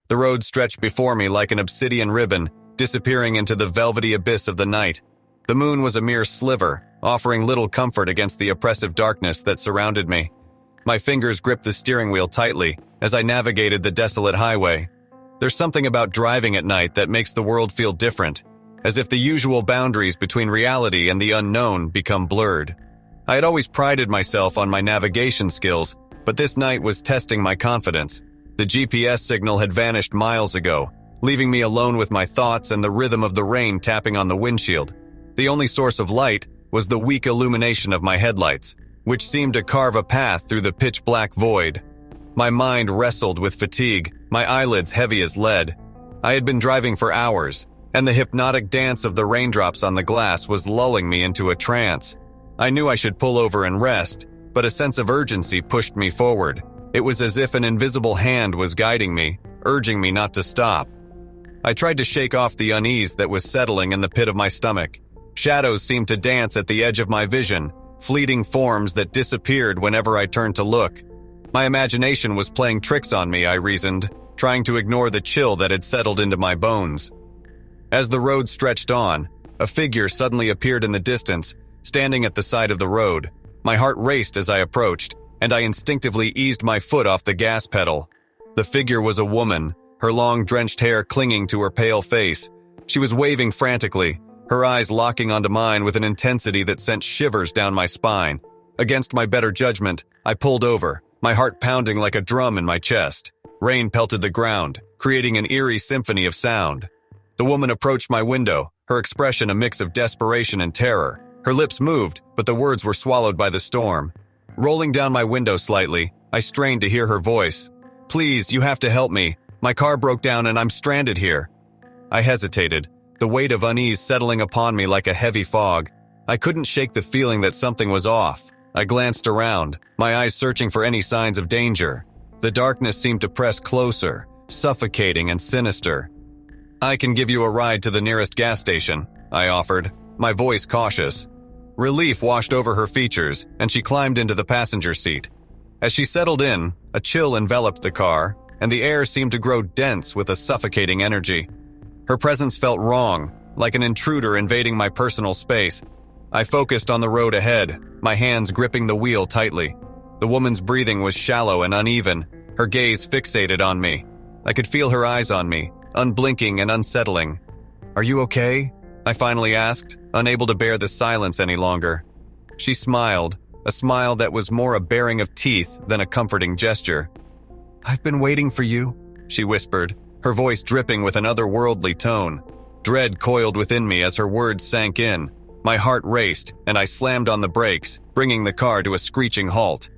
The road stretched before me like an obsidian ribbon, disappearing into the velvety abyss of the night. The moon was a mere sliver, offering little comfort against the oppressive darkness that surrounded me. My fingers gripped the steering wheel tightly as I navigated the desolate highway. There's something about driving at night that makes the world feel different, as if the usual boundaries between reality and the unknown become blurred. I had always prided myself on my navigation skills, but this night was testing my confidence. The GPS signal had vanished miles ago, leaving me alone with my thoughts and the rhythm of the rain tapping on the windshield. The only source of light was the weak illumination of my headlights, which seemed to carve a path through the pitch-black void. My mind wrestled with fatigue, my eyelids heavy as lead. I had been driving for hours, and the hypnotic dance of the raindrops on the glass was lulling me into a trance. I knew I should pull over and rest, but a sense of urgency pushed me forward. It was as if an invisible hand was guiding me, urging me not to stop. I tried to shake off the unease that was settling in the pit of my stomach. Shadows seemed to dance at the edge of my vision, fleeting forms that disappeared whenever I turned to look. My imagination was playing tricks on me, I reasoned, trying to ignore the chill that had settled into my bones. As the road stretched on, a figure suddenly appeared in the distance, standing at the side of the road. My heart raced as I approached, and I instinctively eased my foot off the gas pedal. The figure was a woman, her long drenched hair clinging to her pale face. She was waving frantically, her eyes locking onto mine with an intensity that sent shivers down my spine. Against my better judgment, I pulled over, my heart pounding like a drum in my chest. Rain pelted the ground, creating an eerie symphony of sound. The woman approached my window, her expression a mix of desperation and terror. Her lips moved, but the words were swallowed by the storm. Rolling down my window slightly, I strained to hear her voice. "Please, you have to help me. My car broke down and I'm stranded here." I hesitated, the weight of unease settling upon me like a heavy fog. I couldn't shake the feeling that something was off. I glanced around, my eyes searching for any signs of danger. The darkness seemed to press closer, suffocating and sinister. "I can give you a ride to the nearest gas station," I offered, my voice cautious. Relief washed over her features, and she climbed into the passenger seat. As she settled in, a chill enveloped the car, and the air seemed to grow dense with a suffocating energy. Her presence felt wrong, like an intruder invading my personal space. I focused on the road ahead, my hands gripping the wheel tightly. The woman's breathing was shallow and uneven, her gaze fixated on me. I could feel her eyes on me, unblinking and unsettling. "Are you okay?" I finally asked, unable to bear the silence any longer. She smiled, a smile that was more a baring of teeth than a comforting gesture. "I've been waiting for you," she whispered, her voice dripping with an otherworldly tone. Dread coiled within me as her words sank in. My heart raced, and I slammed on the brakes, bringing the car to a screeching halt.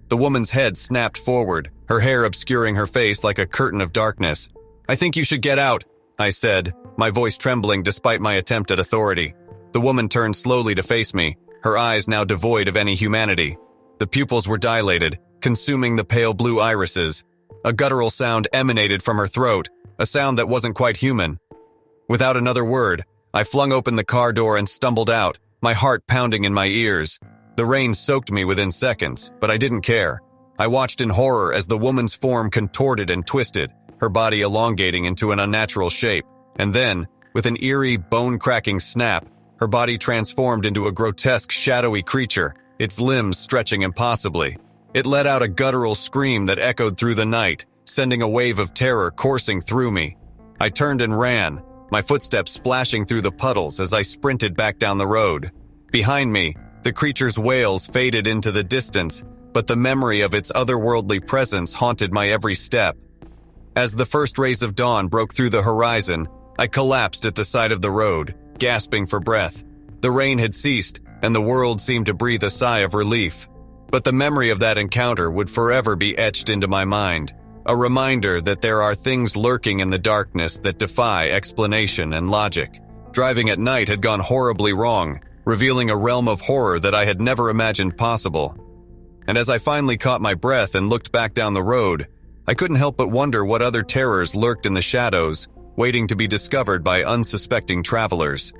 The woman's head snapped forward, her hair obscuring her face like a curtain of darkness. "I think you should get out," I said, my voice trembling despite my attempt at authority. The woman turned slowly to face me, her eyes now devoid of any humanity. The pupils were dilated, consuming the pale blue irises. A guttural sound emanated from her throat, a sound that wasn't quite human. Without another word, I flung open the car door and stumbled out, my heart pounding in my ears. The rain soaked me within seconds, but I didn't care. I watched in horror as the woman's form contorted and twisted, her body elongating into an unnatural shape. And then, with an eerie, bone-cracking snap, her body transformed into a grotesque, shadowy creature, its limbs stretching impossibly. It let out a guttural scream that echoed through the night, sending a wave of terror coursing through me. I turned and ran, my footsteps splashing through the puddles as I sprinted back down the road. Behind me, the creature's wails faded into the distance, but the memory of its otherworldly presence haunted my every step. As the first rays of dawn broke through the horizon, I collapsed at the side of the road, gasping for breath. The rain had ceased, and the world seemed to breathe a sigh of relief. But the memory of that encounter would forever be etched into my mind, a reminder that there are things lurking in the darkness that defy explanation and logic. Driving at night had gone horribly wrong, revealing a realm of horror that I had never imagined possible. And as I finally caught my breath and looked back down the road, I couldn't help but wonder what other terrors lurked in the shadows, waiting to be discovered by unsuspecting travelers.